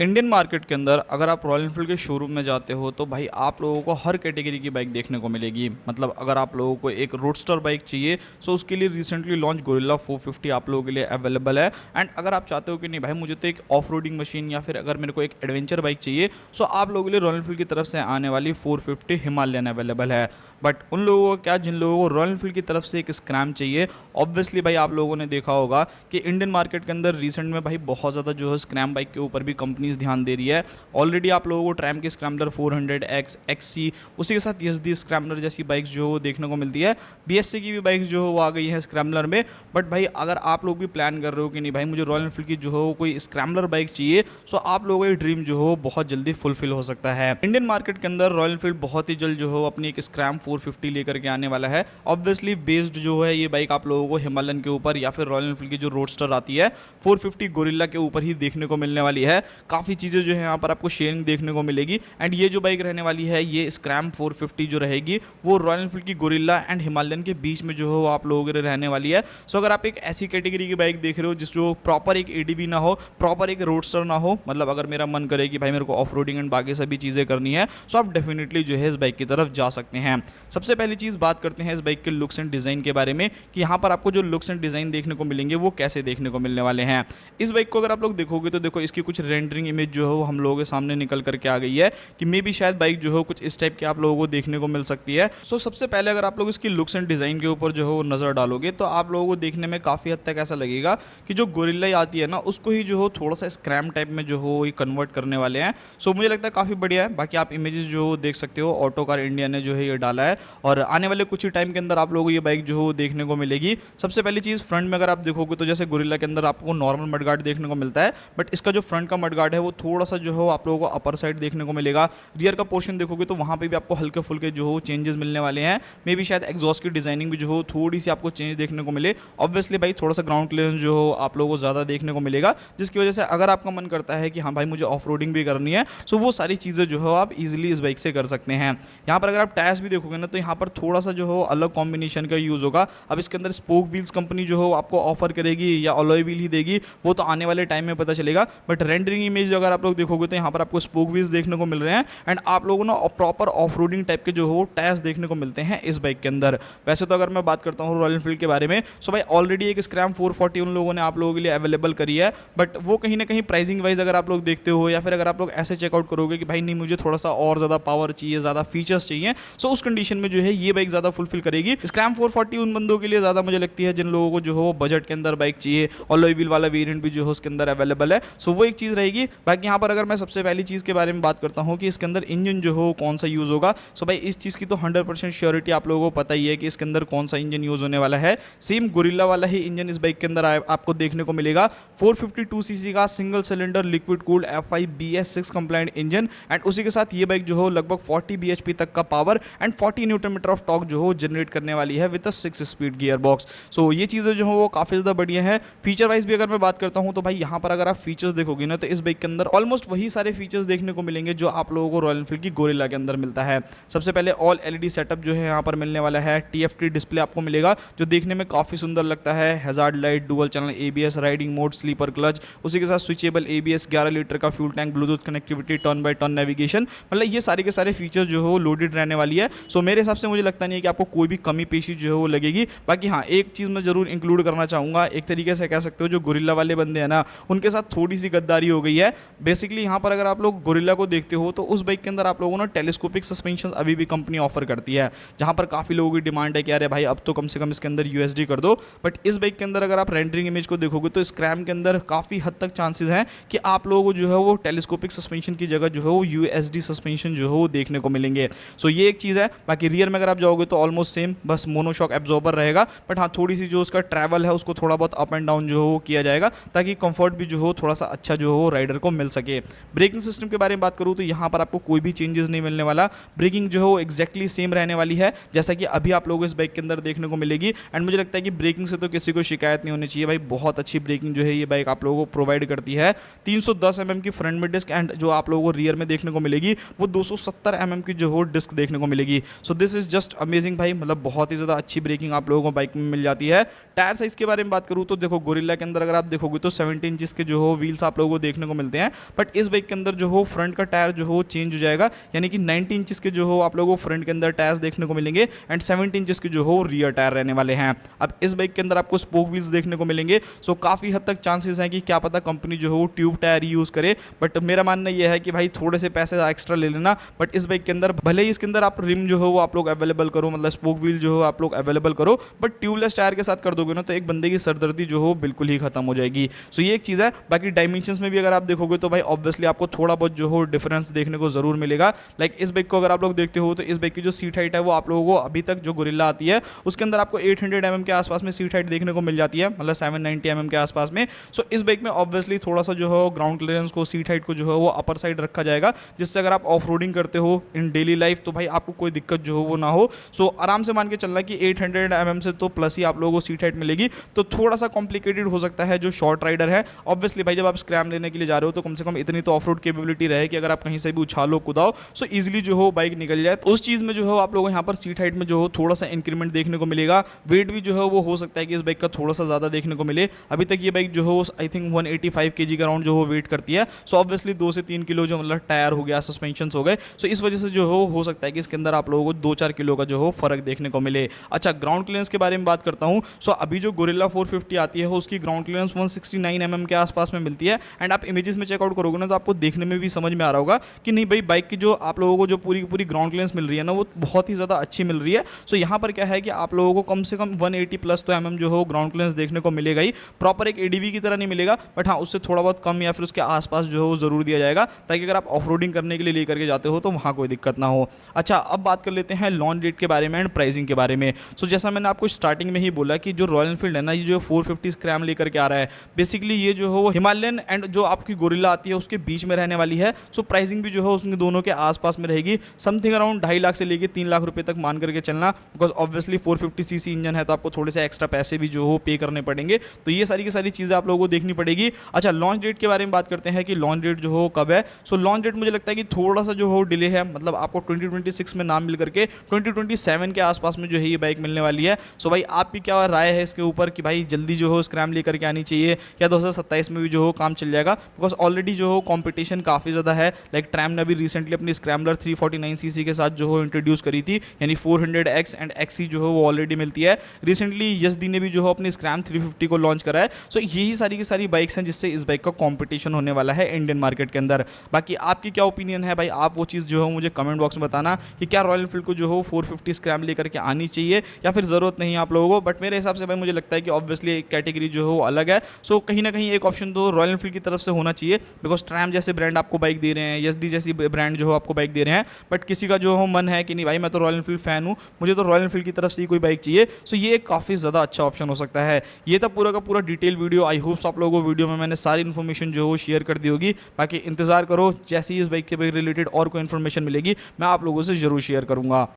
Indian market के अंदर अगर आप रॉयल एनफील्ड के शोरूम में जाते हो तो भाई आप लोगों को हर कैटेगरी की बाइक देखने को मिलेगी। मतलब अगर आप लोगों को एक रोडस्टर बाइक चाहिए सो उसके लिए रिसेंटली लॉन्च गोरिल्ला 450 आप लोगों के लिए अवेलेबल है। एंड अगर आप चाहते हो कि नहीं भाई मुझे तो एक ऑफ रोडिंग मशीन या फिर अगर मेरे को एक एडवेंचर बाइक चाहिए सो आप लोगों के लिए रॉयल एनफील्ड की तरफ से आने वाली 450 हिमालयन अवेलेबल है। बट उन लोगों को क्या, जिन लोगों को रॉयल एनफील्ड की तरफ से एक स्क्रैम चाहिए, ऑब्वियसली भाई आप लोगों ने देखा होगा कि इंडियन मार्केट के अंदर रिसेंट में भाई बहुत ज़्यादा जो है स्क्रैम बाइक के ऊपर भी कंपनीज ध्यान दे रही है। ऑलरेडी आप लोगों को ट्रैम की स्क्रैम्बलर 400X XC, उसी के साथ YSD स्क्रैम्बलर जैसी बाइक्स जो देखने को मिलती है। BSC की भी बाइक्स जो वो आ गई है स्क्रैम्बलर में। बट भाई अगर आप लोग भी प्लान कर रहे हो कि नहीं भाई मुझे रॉयल एनफील्ड की जो हो कोई स्क्रैम्बलर बाइक चाहिए, सो आप लोगों का ड्रीम जो हो बहुत जल्दी फुलफिल हो सकता है। इंडियन मार्केट के अंदर रॉयल एनफील्ड बहुत ही जल्द जो हो अपनी एक स्क्रैम 450 लेकर के आने वाला है। ऑब्वियसली बेस्ड जो है ये बाइक आप लोगों को हिमालयन के ऊपर या फिर रॉयल एनफील्ड की जो रोडस्टर आती है 450 गोरिल्ला के ऊपर ही देखने को मिलने वाली है। काफ़ी चीज़ें जो है यहाँ पर आपको शेयरिंग देखने को मिलेगी। एंड ये जो बाइक रहने वाली है, ये स्क्रैम 450 जो रहेगी वो रॉयल एनफील्ड की गोरिल्ला एंड हिमालयन के बीच में जो है वो आप लोगों के लिए रहने वाली है। सो अगर आप एक ऐसी कैटेगरी की बाइक देख रहे हो जिसको प्रॉपर एक एडीबी ना हो, प्रॉपर एक रोडस्टर ना हो, मतलब अगर मेरा मन करे कि भाई मेरे को ऑफ रोडिंग एंड बाकी सभी चीज़ें करनी है, सो आप डेफिनेटली जो है इस बाइक की तरफ जा सकते हैं। सबसे पहली चीज़ बात करते हैं इस बाइक के लुक्स एंड डिज़ाइन के बारे में कि यहाँ पर आपको जो लुक्स एंड डिज़ाइन देखने को मिलेंगे वो कैसे देखने को मिलने वाले हैं। इस बाइक को अगर आप लोग देखोगे तो देखो इसकी कुछ रेंडरिंग इमेज जो है वो हम लोगों के सामने निकल करके आ गई है कि मे भी शायद बाइक जो है कुछ इस टाइप के आप लोगों को देखने को मिल सकती है। सो सबसे पहले अगर आप लोग इसकी लुक्स एंड डिज़ाइन के ऊपर जो है वो नज़र डालोगे तो आप लोगों को देखने में काफ़ी हद तक ऐसा लगेगा कि जो गोरिल्ला आती है ना उसको ही जो हो थोड़ा सा स्क्रैम टाइप में जो हो ये कन्वर्ट करने वाले हैं। सो मुझे लगता है काफ़ी बढ़िया है। बाकी आप इमेजेस जो देख सकते हो, ऑटो कार इंडिया ने जो है ये डाला है और आने वाले कुछ ही टाइम के अंदर आप लोगों को ये बाइक जो हो देखने को मिलेगी। सबसे पहली चीज़ फ्रंट में अगर आप देखोगे तो जैसे गोरिल्ला के अंदर आपको नॉर्मल मडगार्ड देखने को मिलता है, बट इसका जो फ्रंट का मडगार्ड है वो थोड़ा सा जो हो आप लोगों को अपर साइड देखने को मिलेगा। रियर का पोर्शन देखोगे तो वहाँ पे भी आपको हल्के फुल्के जो हो चेंजेस मिलने वाले हैं। मे बी शायद एग्जॉस्ट की डिजाइनिंग भी जो हो थोड़ी सी आपको चेंज देखने को मिले। ऑब्वियसली भाई थोड़ा सा ग्राउंड क्लियरेंस जो हो आप लोगों को ज़्यादा देखने को मिलेगा, जिसकी वजह से अगर आपका मन करता है कि हाँ भाई मुझे ऑफ रोडिंग भी करनी है, सो वो सारी चीज़ें जो हो आप इजीली इस बाइक से कर सकते हैं। यहाँ पर अगर आप टायर्स भी देखोगे ना तो यहाँ पर थोड़ा सा जो हो अलग कॉम्बिनेशन का यूज़ होगा। अब इसके अंदर स्पोक व्हील्स कंपनी जो हो आपको ऑफर करेगी या अलॉय व्हील ही देगी वो तो आने वाले टाइम में पता चलेगा। बट रेंडरिंग इमेज अगर आप लोग देखोगे तो यहाँ पर आपको स्पोक व्हील्स देखने को मिल रहे हैं एंड आप लोगों को प्रॉपर ऑफ रोडिंग टाइप के जो हो टायर्स देखने को मिलते हैं इस बाइक के अंदर। वैसे तो अगर मैं बात करता हूँ रॉयल एनफील्ड के बारे में, सो भाई ऑलरेडी एक स्क्रैम 440 उन लोगों ने आप लोगों के लिए अवेलेबल करी है। बट वो कहीं ना कहीं प्राइसिंग वाइज अगर आप लोग देखते हो या फिर अगर आप लोग ऐसे चेकआउट करोगे कि भाई नहीं मुझे थोड़ा सा और ज़्यादा पावर चाहिए, ज़्यादा फीचर्स चाहिए, सो उस कंडीशन में जो है ये बाइक ज़्यादा फुलफिल करेगी। स्क्रैम 440 उन बंदों के लिए ज़्यादा मुझे लगती है जिन लोगों को जो हो बजट के अंदर बाइक चाहिए। अलॉय व्हील वाला वेरिएंट भी जो है उसके अंदर अवेलेबल है, सो वो एक चीज़ रहेगी। बाकी यहाँ पर अगर मैं सबसे पहली चीज़ के बारे में बात करता हूँ कि इसके अंदर इंजन जो हो कौन सा यूज़ होगा, सो भाई इस चीज़ की तो 100% श्योरिटी आप लोगों को पता ही है कि इसके अंदर कौन सा इंजन यूज़ होने वाला है। सेम गोरिल्ला वाला ही इंजन इस बाइक के अंदर आपको देखने को मिलेगा। 452 सीसी का single cylinder liquid cooled F5 BS6 complaint engine and उसी के साथ ये बाइक जो हो लगभग 40 bhp तक का power and 40 newton metre of torque जो हो जनरेट करने वाली है with 6 speed gear box. So ये चीज़ें जो हो वो काफ़ी ज़्यादा बढ़िया है। फीचर वाइज भी अगर मैं बात करता हूँ तो भाई यहाँ पर अगर आप फीचर्स देखोगे ना तो इस बाइक के अंदर ऑलमोस्ट वही सारे फीचर्स देखने को मिलेंगे जो आप लोगों को रॉयल एनफील्ड की गोरिल्ला के अंदर मिलता है। सबसे पहले ऑल LED सेटअप जो है यहाँ पर मिलने वाला है। TFT डिस्प्ले आपको मिलेगा जो देखने में काफ़ी सुंदर लगता है। Hazard light, dual channel ABS, riding mode, slipper clutch, उसी के साथ स्विचेबल ABS, 11 लीटर का fuel tank, Bluetooth connectivity, turn by turn navigation, मतलब ये सारे के सारे फीचर्स जो हो लोडेड रहने वाली है। सो मेरे हिसाब से मुझे लगता नहीं है कि आपको कोई भी कमी पेशी जो है वो लगेगी। बाकी हाँ एक चीज़ मैं जरूर इंक्लूड करना चाहूँगा, एक तरीके से कह सकते हो जो गोरिल्ला वाले बंदे हैं ना उनके साथ थोड़ी सी गद्दारी हो गई है। बेसिकली यहाँ पर अगर आप लोग गोरिल्ला को देखते हो तो उस बाइक के अंदर आप लोगों ने टेलीस्कोपिक सस्पेंशन अभी भी कंपनी ऑफर करती है, जहाँ पर काफ़ी लोगों की डिमांड है कि अरे भाई अब तो कम से कम इसके अंदर USD कर दो। बट इस बाइक के अंदर अगर आप रेंडरिंग इमेज को देखोगे तो स्क्रैम के अंदर काफ़ी हद तक चांसेस हैं कि आप लोगों को जो है वो टेलीस्कोपिक सस्पेंशन की जगह जो है वो USD सस्पेंशन जो है वो देखने को मिलेंगे। सो ये एक चीज़ है। बाकी रियर में अगर आप जाओगे तो ऑलमोस्ट सेम, बस मोनोशॉक एब्जॉर्बर रहेगा। बट हाँ थोड़ी सी जो उसका ट्रैवल है उसको थोड़ा बहुत अप एंड डाउन जो हो किया जाएगा ताकि कंफर्ट भी जो हो थोड़ा सा अच्छा जो हो राइडर को मिल सके। ब्रेकिंग सिस्टम के बारे में बात करूँ तो यहाँ पर आपको कोई भी चेंजेस नहीं मिलने वाला। ब्रेकिंग जो हो एक्जैक्टली सेम रहने वाली है जैसा कि अभी आप लोगों को इस बाइक के अंदर देखने को मिलेगी। एंड मुझे लगता है कि ब्रेकिंग से तो किसी को शिकायत नहीं होनी चाहिए भाई, बहुत अच्छी ब्रेकिंग जो है ये बाइक आप लोगों को प्रोवाइड करती है। 310 mm की फ्रंट में डिस्क एंड जो आप लोगों को रियर में देखने को मिलेगी वो 270 mm की जो हो डिस्क देखने को मिलेगी। So this is just amazing भाई, मतलब बहुत ही ज़्यादा अच्छी ब्रेकिंग आप लोगों को बाइक में मिल जाती है। टायर साइज़ के बारे में बात करूँ तो देखो गोरिल्ला के अंदर अगर आप देखोगे तो 17 इंचेस के जो हो व्हील्स आप लोगों को देखने को मिलते मिलते हैं, बट इस बाइक के अंदर जो हो फ्रंट का टायर जो हो चेंज हो जाएगा, यानी कि 90 इंचेस के जो हो आप लोगों को फ्रंट के अंदर टायर्स देखने को मिलेंगे एंड 70 इंचेस के जो हो रियर टायर रहने वाले हैं। अब इस बाइक के अंदर आपको स्पोक व्हील्स देखने को मिलेंगे, सो काफ़ी हद तक चांसेस हैं कि क्या पता कंपनी जो हो ट्यूब टायर यूज़ करे, बट मेरा मानना यह है कि भाई थोड़े से पैसे एक्स्ट्रा ले लेना, बट इस बाइक के अंदर भले ही इसके अंदर आप रिम जो हो वो आप लोग अवेलेबल करो, मतलब स्पोक व्हील जो हो आप लोग अवेलेबल करो, बट ट्यूबलेस टायर के साथ कर दोगे ना तो एक बंदे की सरदर्दी जो हो बिल्कुल ही खत्म हो जाएगी। सो ये एक चीज़ है। बाकी डायमेंशंस में भी अगर आप देखोगे तो भाई ऑब्वियसली आपको थोड़ा बहुत जो हो डिफरेंस देखने को जरूर मिलेगा। लाइक इस बाइक को अगर आप लोग देखते हो तो इस बाइक की जो सीट हाइट है वो आप लोगों को अभी तक जो गोरिल्ला आती है उसके अंदर आपको 800 mm के आसपास में सीट हाइट देखने को मिल जाती है, मतलब 790 mm के आसपास में। सो इस बाइक में ऑब्वियसली थोड़ा सा जो हो ग्राउंड क्लियरेंस को, सीट हाइट को जो है वो अपर साइड रखा जाएगा, जिससे अगर आप ऑफ रोडिंग करते हो इन डेली लाइफ तो भाई आपको कोई दिक्कत जो हो वो ना हो। सो आराम से मान के चलना कि 800 mm से तो प्लस ही आप लोगों को सीट हाइट मिलेगी। तो थोड़ा सा कॉम्प्लिकेटेड हो सकता है जो शॉर्ट राइडर है। ऑब्वियसली भाई जब आप स्क्रैम लेने के लिए जा रहे हो तो कम से कम इतनी तो ऑफ रोड कैपेबिलिटी रहे कि अगर आप कहीं से भी उछालो कुदाओ सो इजीली जो हो बाइक निकल जाए। तो उस चीज़ में जो हो आप लोगों को यहाँ पर सीट हाइट में जो हो थोड़ा सा इंक्रीमेंट देखने को मिलेगा। वेट भी जो है वो हो सकता है कि इस बाइक का थोड़ा सा ज़्यादा देखने को मिले। अभी तक ये बाइक जो हो आई थिंक 185 kg का राउंड जो हो वेट करती है। सो ऑब्वियसली 2 से 3 किलो जो मतलब टायर हो गया, सस्पेंशन हो गए, सो इस वजह से जो हो सकता है कि इसके अंदर आप लोगों को 2-4 किलो का जो हो फर्क देखने को मिले। अच्छा, ग्राउंड क्लियरेंस के बारे में बात करता हूँ। सो अभी जो गोरिल्ला 450 आती है उसकी ग्राउंड क्लियरेंस 169 mm के आसपास में मिलती है। एंड आप इमेजेस में चेकआउट करोगे ना तो आपको देखने में भी समझ में आ रहा होगा कि नहीं भाई बाइक की जो आप लोगों को जो पूरी की पूरी ग्राउंड क्लियरेंस मिल रही है ना वो बहुत ही ज़्यादा अच्छी मिल रही है। सो यहाँ पर क्या है कि आप लोगों को कम से कम 180 प्लस तो mm जो हो ग्राउंड क्लियरेंस देखने को मिलेगा ही। प्रॉपर एक ADV की तरह नहीं मिलेगा, बट हाँ उससे थोड़ा बहुत कम या फिर उसके आसपास जो हो ज़रूर दिया जाएगा, ताकि अगर आप ऑफ रोडिंग करने के लिए लेकर के जाते हो तो वहाँ कोई दिक्कत ना हो। अच्छा, अब बात कर लेते हैं लॉन्च डेट के बारे में एंड प्राइसिंग के बारे में। सो जैसा मैंने आपको स्टार्टिंग में ही बोला कि जो रॉयल एनफील्ड है ना, ये जो 450 स्क्रैम लेकर के आ रहा है, बेसिकली ये जो हो हिमालयन एंड जो आपकी गोरिल्ला आती है उसके बीच में रहने वाली है। सो प्राइसिंग भी जो है उसमें दोनों के आसपास में रहेगी, समथिंग अराउंड 2.5 लाख से लेके 3 लाख रुपए तक मान करके चलना, बिकॉज ऑब्वियसली 450cc इंजन है तो आपको थोड़े से एक्स्ट्रा पैसे भी जो हो पे करने पड़ेंगे। तो ये सारी की सारी चीज़ें आप लोगों को देखनी पड़ेगी। अच्छा, लॉन्च डेट के बारे में बात करते हैं कि लॉन्च डेट जो हो कब है। सो लॉन्च डेट मुझे लगता है कि थोड़ा सा जो हो डिले है, मतलब आपको 2026 में नाम मिल करके 2027 के आसपास में जो है ये बाइक मिलने वाली है। सो भाई आपकी क्या राय है इसके ऊपर कि भाई जल्दी जो हो स्क्रैम लेकर के आनी चाहिए या 2027 में भी जो हो काम चल जाएगा? बिकॉज ऑलरेडी जो हो कंपटीशन काफ़ी ज़्यादा है। लाइक ट्रैम ने भी रिसेंटली अपनी स्क्रैम्बलर 349cc के साथ जो हो इंट्रोड्यूस करी थी, यानी 400X एंड XC जो हो वो ऑलरेडी मिलती है। रिसेंटली यसदी ने भी जो हो अपनी स्क्रैम 350 को लॉन्च करा है। सो यही सारी की सारी बाइक्स हैं जिससे इस बाइक का कॉम्पिटिशन होने वाला है इंडियन मार्केट के अंदर। बाकी आपकी क्या ओपिनियन है भाई, आप वो चीज़ जो हो मुझे कमेंट बॉक्स में बताना कि क्या रॉयल एनफील्ड को जो हो 450 स्क्रैम लेकर के आनी चाहिए या फिर ज़रूरत नहीं है आप लोगों को। बट मेरे हिसाब से भाई मुझे लगता है कि ऑब्वियसली एक कैटेगरी जो हो अलग है। सो कहीं ना कहीं एक ऑप्शन तो रॉयल एनफील्ड की तरफ से होना चाहिए, बिकॉज ट्रैम जैसे ब्रांड आपको बाइक दे रहे हैं, यसदी जैसी ब्रांड जो हो आपको बाइक दे रहे हैं, बट किसी का जो हो मन है कि नहीं भाई मैं तो रॉयल एनफील्ड फैन हूँ, मुझे तो रॉयल एनफील्ड की तरफ से ही कोई बाइक चाहिए। सो ये काफ़ी ज़्यादा अच्छा ऑप्शन हो सकता है। ये था पूरा का पूरा डिटेल वीडियो। आई होप्स आप लोगों को वीडियो में मैंने सारी इन्फॉर्मेशन जो हो शेयर कर दी होगी। बाकी इंतजार करो, जैसे ही इस बाइक के रिलेटेड और कोई इन्फॉर्मेशन मिलेगी मैं आप लोगों से ज़रूर शेयर करूँगा।